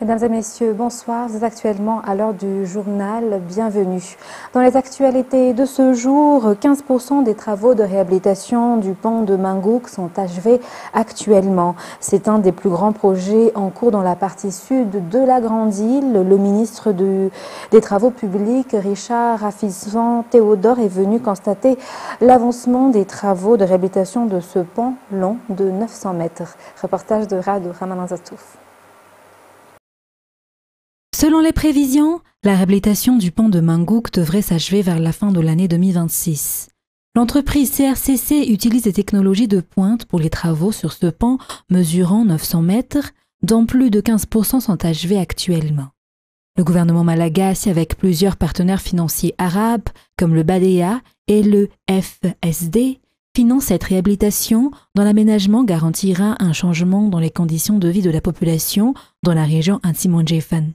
Mesdames et messieurs, bonsoir. Vous êtes actuellement à l'heure du journal. Bienvenue. Dans les actualités de ce jour, 15% des travaux de réhabilitation du pont de Mangouk sont achevés actuellement. C'est un des plus grands projets en cours dans la partie sud de la Grande Île. Le ministre des Travaux publics, Richard Rafizan Théodore, est venu constater l'avancement des travaux de réhabilitation de ce pont long de 900 mètres. Reportage de Rado Ramadan Zatouf. Selon les prévisions, la réhabilitation du pont de Mangouk devrait s'achever vers la fin de l'année 2026. L'entreprise CRCC utilise des technologies de pointe pour les travaux sur ce pont mesurant 900 mètres, dont plus de 15% sont achevés actuellement. Le gouvernement malagasy, avec plusieurs partenaires financiers arabes comme le BADEA et le FSD, finance cette réhabilitation dont l'aménagement garantira un changement dans les conditions de vie de la population dans la région Antimondjefan.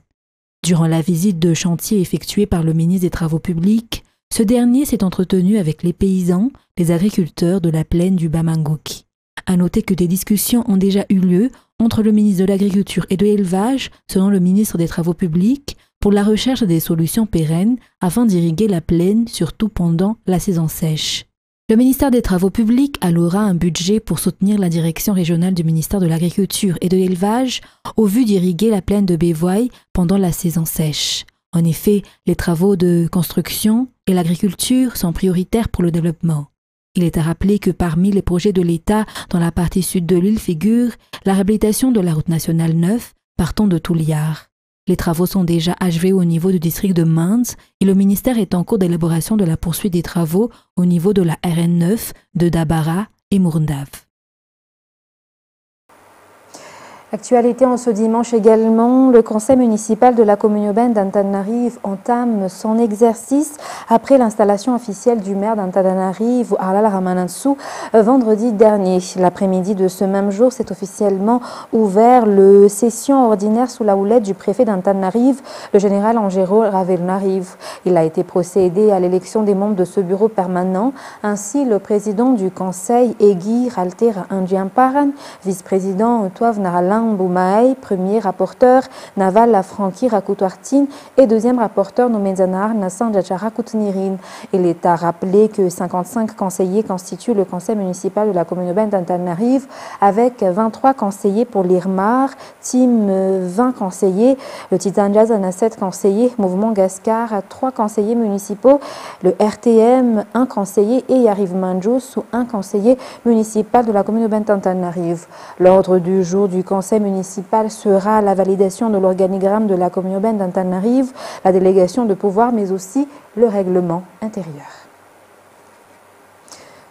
Durant la visite de chantier effectuée par le ministre des Travaux publics, ce dernier s'est entretenu avec les paysans, les agriculteurs de la plaine du Bas-Mangouk. À noter que des discussions ont déjà eu lieu entre le ministre de l'Agriculture et de l'Élevage, selon le ministre des Travaux publics, pour la recherche des solutions pérennes afin d'irriguer la plaine, surtout pendant la saison sèche. Le ministère des Travaux publics allouera un budget pour soutenir la direction régionale du ministère de l'Agriculture et de l'Élevage au vu d'irriguer la plaine de Bévoy pendant la saison sèche. En effet, les travaux de construction et l'agriculture sont prioritaires pour le développement. Il est à rappeler que parmi les projets de l'État dans la partie sud de l'île figure la réhabilitation de la route nationale 9 partant de Touliar. Les travaux sont déjà achevés au niveau du district de Mans et le ministère est en cours d'élaboration de la poursuite des travaux au niveau de la RN9 de Dabara et Mourndave. Actualité en ce dimanche également, le conseil municipal de la commune urbaine d'Antananarive entame son exercice après l'installation officielle du maire d'Antananarive, Arlal Ramanansou, vendredi dernier. L'après-midi de ce même jour s'est officiellement ouvert le session ordinaire sous la houlette du préfet d'Antananarive, le général Angero Ravelnarive. Il a été procédé à l'élection des membres de ce bureau permanent. Ainsi, le président du conseil, Egi Ralter Andjiamparan, vice-président Touav Naralan Boumaï, premier rapporteur, Naval Afranki Rakoutoartine et deuxième rapporteur Nomenzanar Nassan Djachara Koutnirin. Il est à rappeler que 55 conseillers constituent le conseil municipal de la commune urbaine d'Antananarive avec 23 conseillers pour l'IRMAR, Team 20 conseillers, le Titan Jazz en a 7 conseillers, Mouvement Gascar a 3 conseillers municipaux, le RTM 1 conseiller et Yariv Manjous 1 conseiller municipal de la commune urbaine d'Antananarive. L'ordre du jour du conseil municipal sera la validation de l'organigramme de la commune urbaine d'Antananarive, la délégation de pouvoir, mais aussi le règlement intérieur.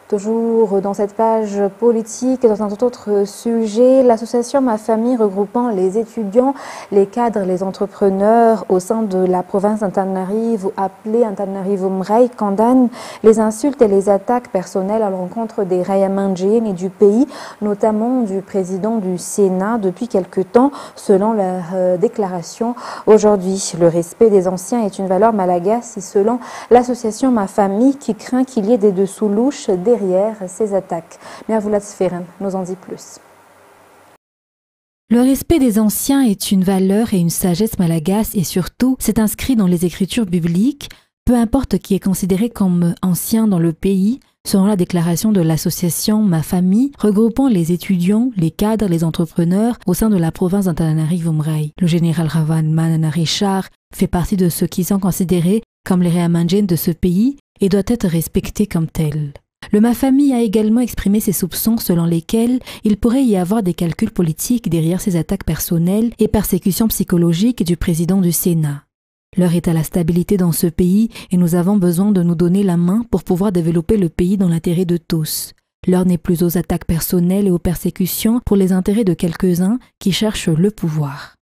Toujours dans cette page politique et dans un autre sujet, l'association Ma Famille regroupant les étudiants, les cadres, les entrepreneurs au sein de la province d'Antananarive ou appelée Antananarive Umrai condamne les insultes et les attaques personnelles à l'encontre des Rayamandjéens et du pays, notamment du président du Sénat depuis quelque temps, selon leur déclaration. Aujourd'hui, le respect des anciens est une valeur malagasy selon l'association Ma Famille qui craint qu'il y ait des dessous louches derrière ces attaques. Mervoulat Sferin nous en dit plus. Le respect des anciens est une valeur et une sagesse malagasy et surtout, c'est inscrit dans les écritures bibliques, peu importe qui est considéré comme ancien dans le pays, selon la déclaration de l'association Ma Famille, regroupant les étudiants, les cadres, les entrepreneurs au sein de la province d'Antananarive Umrai. Le général Ravan Manana Richard fait partie de ceux qui sont considérés comme les Rayamandjéens de ce pays et doit être respecté comme tel. Le Ma Famille a également exprimé ses soupçons selon lesquels il pourrait y avoir des calculs politiques derrière ces attaques personnelles et persécutions psychologiques du président du Sénat. L'heure est à la stabilité dans ce pays et nous avons besoin de nous donner la main pour pouvoir développer le pays dans l'intérêt de tous. L'heure n'est plus aux attaques personnelles et aux persécutions pour les intérêts de quelques-uns qui cherchent le pouvoir.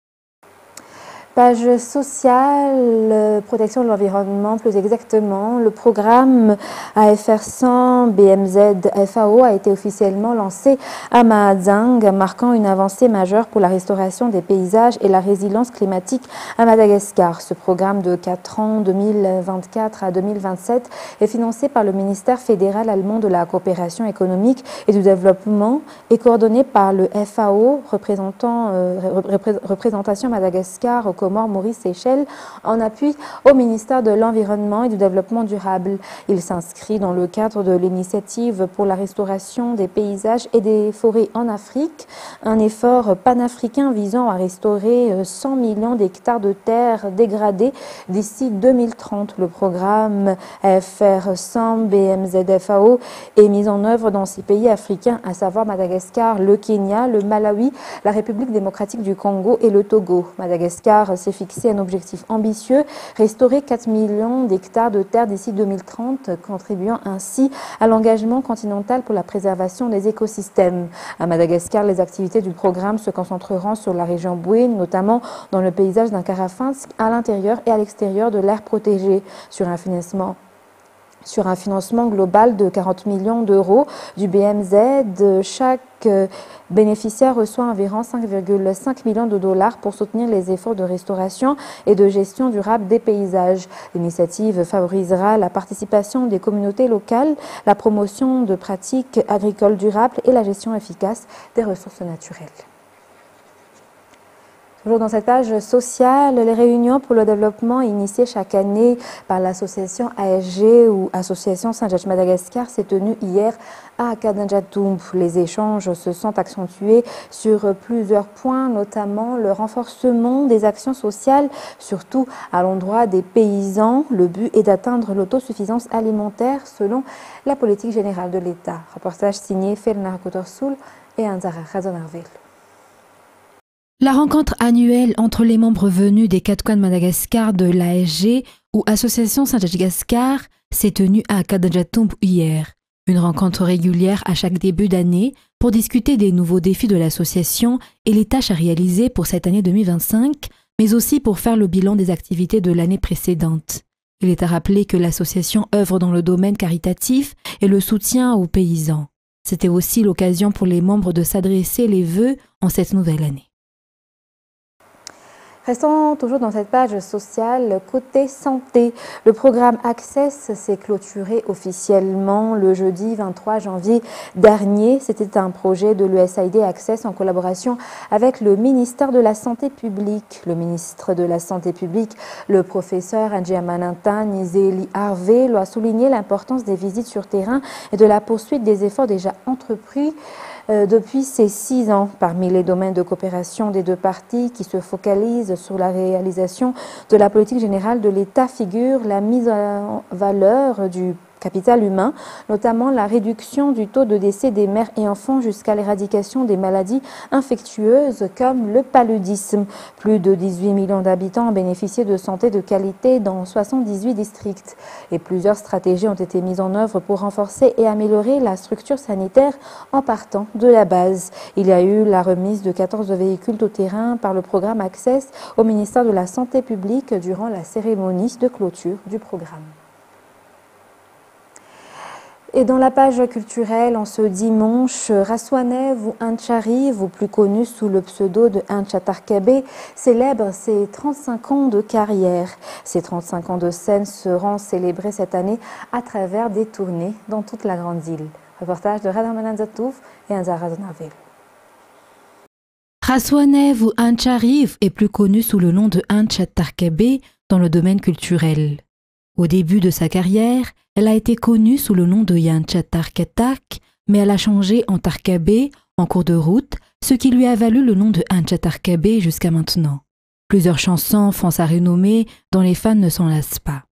Page sociale, protection de l'environnement, plus exactement, le programme AFR 100 BMZ FAO a été officiellement lancé à Mahajanga, marquant une avancée majeure pour la restauration des paysages et la résilience climatique à Madagascar. Ce programme de 4 ans, 2024 à 2027, est financé par le ministère fédéral allemand de la coopération économique et du développement et coordonné par le FAO, représentation Madagascar au Comores, Maurice, Seychelles, en appui au ministère de l'Environnement et du Développement durable. Il s'inscrit dans le cadre de l'initiative pour la restauration des paysages et des forêts en Afrique, un effort panafricain visant à restaurer 100 millions d'hectares de terres dégradées d'ici 2030. Le programme AFR 100 BMZ FAO est mis en œuvre dans 6 pays africains, à savoir Madagascar, le Kenya, le Malawi, la République démocratique du Congo et le Togo. Madagascar s'est fixé un objectif ambitieux, restaurer 4 millions d'hectares de terres d'ici 2030, contribuant ainsi à l'engagement continental pour la préservation des écosystèmes. À Madagascar, les activités du programme se concentreront sur la région Bouine, notamment dans le paysage d'un Karafinsk à l'intérieur et à l'extérieur de l'aire protégée, sur un financement global de 40 millions d'euros du BMZ. Chaque bénéficiaire reçoit environ 5,5 millions de dollars pour soutenir les efforts de restauration et de gestion durable des paysages. L'initiative favorisera la participation des communautés locales, la promotion de pratiques agricoles durables et la gestion efficace des ressources naturelles. Toujours dans cette page sociale, les réunions pour le développement initiées chaque année par l'association ASG ou Association Saint-Georges-Madagascar s'est tenue hier à Kadinjatoum. Les échanges se sont accentués sur plusieurs points, notamment le renforcement des actions sociales, surtout à l'endroit des paysans. Le but est d'atteindre l'autosuffisance alimentaire selon la politique générale de l'État. Reportage signé Felnar Kotorsoul et Anzara Razonarvel. La rencontre annuelle entre les membres venus des 4 coins de Madagascar de l'ASG ou Association Saint-Georges-Madagascar s'est tenue à Kadinjatoum hier. Une rencontre régulière à chaque début d'année pour discuter des nouveaux défis de l'association et les tâches à réaliser pour cette année 2025, mais aussi pour faire le bilan des activités de l'année précédente. Il est à rappeler que l'association œuvre dans le domaine caritatif et le soutien aux paysans. C'était aussi l'occasion pour les membres de s'adresser les vœux en cette nouvelle année. Restons toujours dans cette page sociale, côté santé. Le programme Access s'est clôturé officiellement le jeudi 23 janvier dernier. C'était un projet de l'USAID Access en collaboration avec le ministère de la Santé publique. Le ministre de la Santé publique, le professeur Ndjiamananta Nizeli Harvey, a souligné l'importance des visites sur terrain et de la poursuite des efforts déjà entrepris depuis ces 6 ans. Parmi les domaines de coopération des deux parties qui se focalisent sur la réalisation de la politique générale de l'État figure la mise en valeur du capital humain, notamment la réduction du taux de décès des mères et enfants jusqu'à l'éradication des maladies infectieuses comme le paludisme. Plus de 18 millions d'habitants ont bénéficié de santé de qualité dans 78 districts et plusieurs stratégies ont été mises en œuvre pour renforcer et améliorer la structure sanitaire en partant de la base. Il y a eu la remise de 14 véhicules tout-terrain par le programme Access au ministère de la Santé publique durant la cérémonie de clôture du programme. Et dans la page culturelle, en ce dimanche, Raswanev ou Antchariv, ou plus connu sous le pseudo de Antchatarkabe, célèbre ses 35 ans de carrière. Ces 35 ans de scène seront célébrés cette année à travers des tournées dans toute la grande île. Reportage de Radar Mananzatouf et Anzara Razonarvel. Raswanev ou Antchariv est plus connu sous le nom de Antchatarkabe dans le domaine culturel. Au début de sa carrière, elle a été connue sous le nom de Yantchatarkatak, mais elle a changé en Tarkabe en cours de route, ce qui lui a valu le nom de Antchatarkabe jusqu'à maintenant. Plusieurs chansons font sa renommée dont les fans ne s'en lassent pas.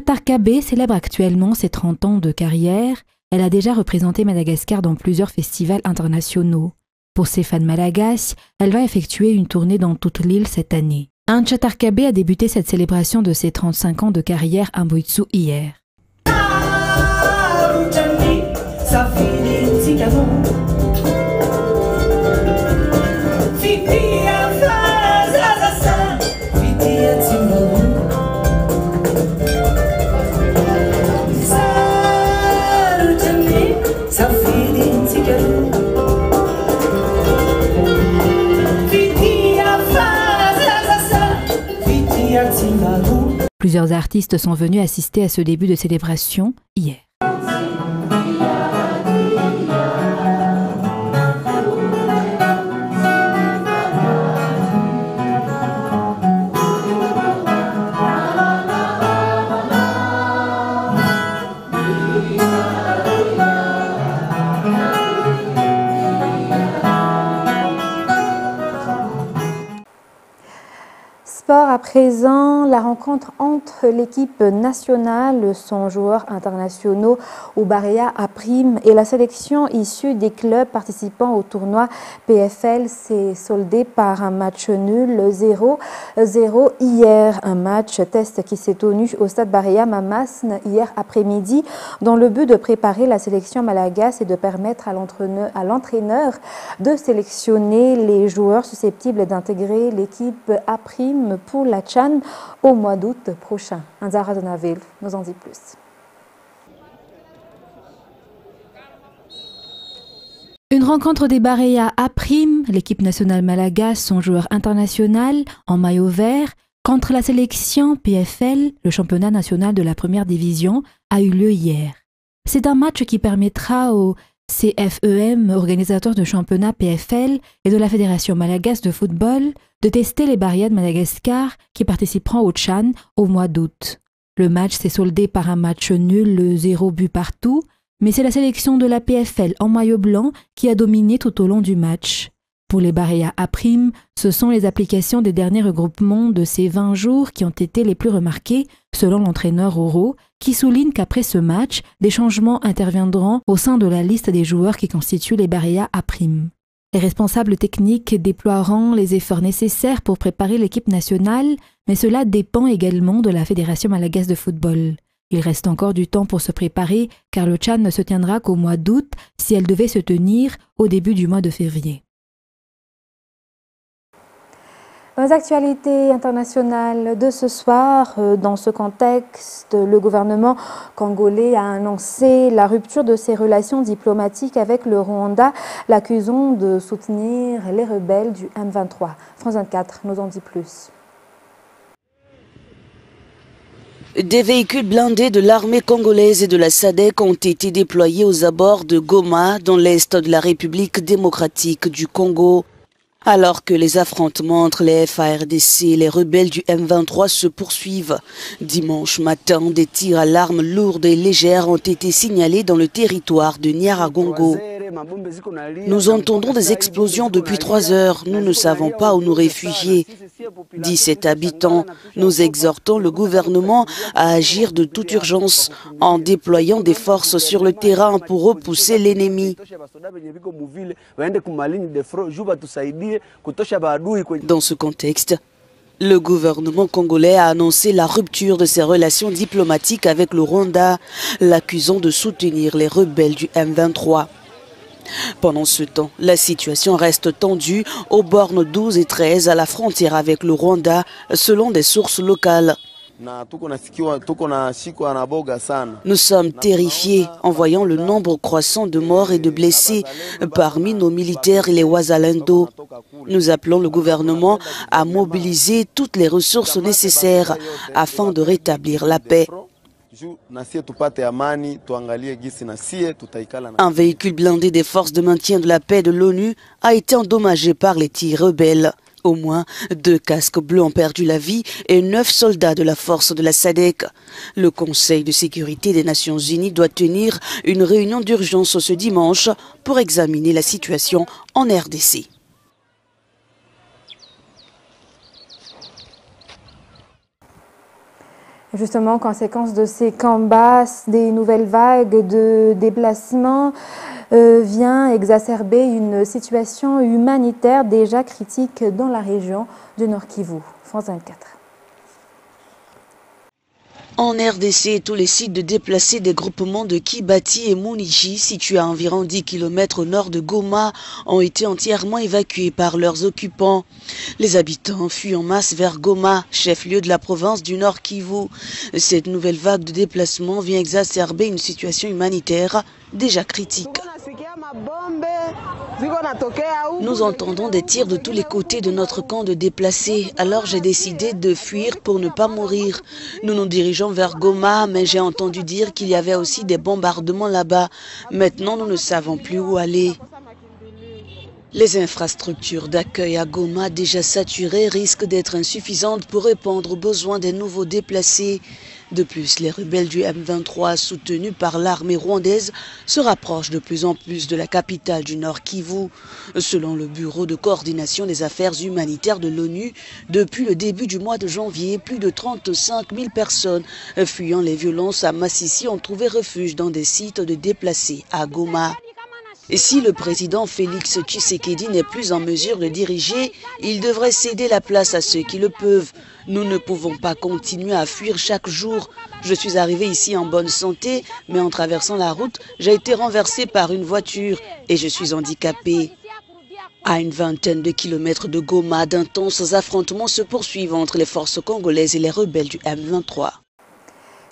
Ancha Tarkabe célèbre actuellement ses 30 ans de carrière. Elle a déjà représenté Madagascar dans plusieurs festivals internationaux. Pour ses fans malagasy, elle va effectuer une tournée dans toute l'île cette année. Ancha Tarkabe a débuté cette célébration de ses 35 ans de carrière à Mboitsu hier. Plusieurs artistes sont venus assister à ce début de célébration hier. Sport à présent, la rencontre entre l'équipe nationale, son joueur internationaux Oubaréa Aprim et la sélection issue des clubs participant au tournoi PFL s'est soldée par un match nul 0-0 hier. Un match test qui s'est tenu au stade Baréa Mamasne hier après-midi dans le but de préparer la sélection malagasy et de permettre à l'entraîneur de sélectionner les joueurs susceptibles d'intégrer l'équipe Aprim pour la CHAN au mois d'août prochain. Anzara Donaville nous en dit plus. Une rencontre des Baréa Aprim, l'équipe nationale malagasy, son joueur international en maillot vert, contre la sélection PFL, le championnat national de la première division, a eu lieu hier. C'est un match qui permettra au CFEM, organisateur de championnat PFL et de la Fédération malagasy de football, de tester les Baréa de Madagascar qui participeront au CHAN au mois d'août. Le match s'est soldé par un match nul, 0 but partout, mais c'est la sélection de la PFL en maillot blanc qui a dominé tout au long du match. Pour les Baréa Aprim, ce sont les applications des derniers regroupements de ces 20 jours qui ont été les plus remarqués, selon l'entraîneur Oro, qui souligne qu'après ce match, des changements interviendront au sein de la liste des joueurs qui constituent les Baréa Aprim. Les responsables techniques déploieront les efforts nécessaires pour préparer l'équipe nationale, mais cela dépend également de la Fédération malagasy de football. Il reste encore du temps pour se préparer, car le CHAN ne se tiendra qu'au mois d'août si elle devait se tenir au début du mois de février. Dans les actualités internationales de ce soir, dans ce contexte, le gouvernement congolais a annoncé la rupture de ses relations diplomatiques avec le Rwanda, l'accusant de soutenir les rebelles du M23. France 24 nous en dit plus. Des véhicules blindés de l'armée congolaise et de la SADC ont été déployés aux abords de Goma, dans l'est de la République démocratique du Congo. Alors que les affrontements entre les FARDC et les rebelles du M23 se poursuivent, dimanche matin, des tirs à l'arme lourde et légère ont été signalés dans le territoire de Nyiragongo. Nous entendons des explosions depuis 3 heures. Nous ne savons pas où nous réfugier. 17 habitants. Nous exhortons le gouvernement à agir de toute urgence en déployant des forces sur le terrain pour repousser l'ennemi. Dans ce contexte, le gouvernement congolais a annoncé la rupture de ses relations diplomatiques avec le Rwanda, l'accusant de soutenir les rebelles du M23. Pendant ce temps, la situation reste tendue aux bornes 12 et 13 à la frontière avec le Rwanda, selon des sources locales. Nous sommes terrifiés en voyant le nombre croissant de morts et de blessés parmi nos militaires et les Wazalendo. Nous appelons le gouvernement à mobiliser toutes les ressources nécessaires afin de rétablir la paix. Un véhicule blindé des forces de maintien de la paix de l'ONU a été endommagé par les tirs rebelles. Au moins 2 casques bleus ont perdu la vie et 9 soldats de la force de la SADC. Le Conseil de sécurité des Nations Unies doit tenir une réunion d'urgence ce dimanche pour examiner la situation en RDC. Justement, conséquence de ces combats, des nouvelles vagues de déplacements vient exacerber une situation humanitaire déjà critique dans la région du Nord Kivu. France 24. En RDC, tous les sites de déplacés des groupements de Kibati et Mounichi, situés à environ 10 km au nord de Goma, ont été entièrement évacués par leurs occupants. Les habitants fuient en masse vers Goma, chef-lieu de la province du Nord Kivu. Cette nouvelle vague de déplacement vient exacerber une situation humanitaire déjà critique. Nous entendons des tirs de tous les côtés de notre camp de déplacés, alors j'ai décidé de fuir pour ne pas mourir. Nous nous dirigeons vers Goma, mais j'ai entendu dire qu'il y avait aussi des bombardements là-bas. Maintenant, nous ne savons plus où aller. Les infrastructures d'accueil à Goma, déjà saturées, risquent d'être insuffisantes pour répondre aux besoins des nouveaux déplacés. De plus, les rebelles du M23, soutenus par l'armée rwandaise, se rapprochent de plus en plus de la capitale du Nord Kivu. Selon le Bureau de coordination des affaires humanitaires de l'ONU, depuis le début du mois de janvier, plus de 35 000 personnes fuyant les violences à Massissi ont trouvé refuge dans des sites de déplacés à Goma. Et si le président Félix Tshisekedi n'est plus en mesure de diriger, il devrait céder la place à ceux qui le peuvent. Nous ne pouvons pas continuer à fuir chaque jour. Je suis arrivé ici en bonne santé, mais en traversant la route, j'ai été renversé par une voiture et je suis handicapé. À une vingtaine de kilomètres de Goma, d'intenses affrontements se poursuivent entre les forces congolaises et les rebelles du M23.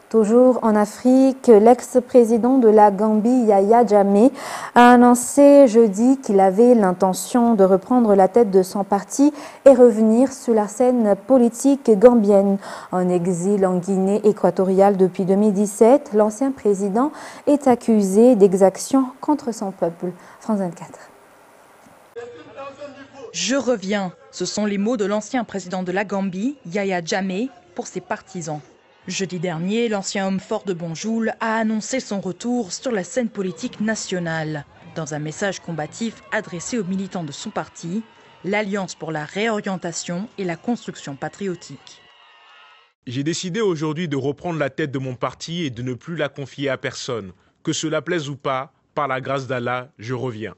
Toujours en Afrique, l'ex-président de la Gambie, Yaya Jammeh, a annoncé jeudi qu'il avait l'intention de reprendre la tête de son parti et revenir sur la scène politique gambienne. En exil en Guinée équatoriale depuis 2017, l'ancien président est accusé d'exactions contre son peuple. France 24. Je reviens. Ce sont les mots de l'ancien président de la Gambie, Yaya Jammeh, pour ses partisans. Jeudi dernier, l'ancien homme fort de Banjul a annoncé son retour sur la scène politique nationale. Dans un message combatif adressé aux militants de son parti, l'Alliance pour la réorientation et la construction patriotique. J'ai décidé aujourd'hui de reprendre la tête de mon parti et de ne plus la confier à personne. Que cela plaise ou pas, par la grâce d'Allah, je reviens.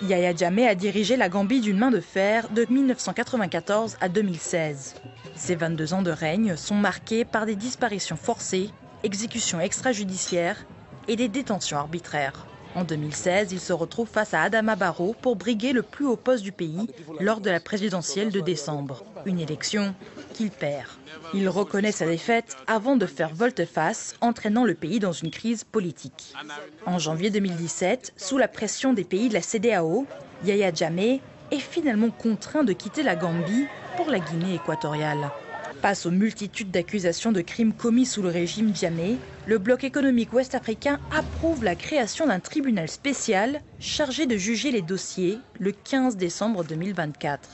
Yaya Jammeh a dirigé la Gambie d'une main de fer de 1994 à 2016. Ses 22 ans de règne sont marqués par des disparitions forcées, exécutions extrajudiciaires et des détentions arbitraires. En 2016, il se retrouve face à Adama Barrow pour briguer le plus haut poste du pays lors de la présidentielle de décembre. Une élection qu'il perd. Il reconnaît sa défaite avant de faire volte-face, entraînant le pays dans une crise politique. En janvier 2017, sous la pression des pays de la CEDEAO, Yaya Jammeh est finalement contraint de quitter la Gambie pour la Guinée équatoriale. Face aux multitudes d'accusations de crimes commis sous le régime Jammeh, le bloc économique ouest-africain approuve la création d'un tribunal spécial chargé de juger les dossiers le 15 décembre 2024.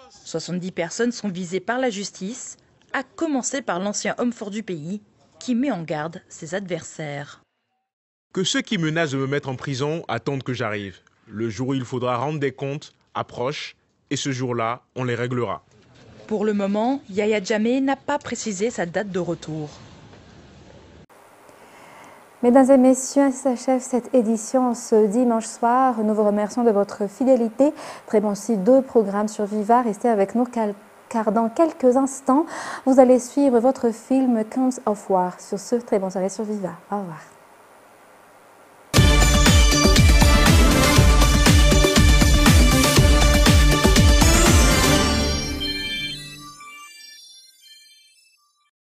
70 personnes sont visées par la justice, à commencer par l'ancien homme fort du pays qui met en garde ses adversaires. Que ceux qui menacent de me mettre en prison attendent que j'arrive. Le jour où il faudra rendre des comptes approche et ce jour-là, on les réglera. Pour le moment, Yaya Jammeh n'a pas précisé sa date de retour. Mesdames et messieurs, s'achève cette édition ce dimanche soir. Nous vous remercions de votre fidélité. Très bon site de programme sur Viva. Restez avec nous car dans quelques instants, vous allez suivre votre film Counts of War. Sur ce, très bonne soirée sur Viva. Au revoir.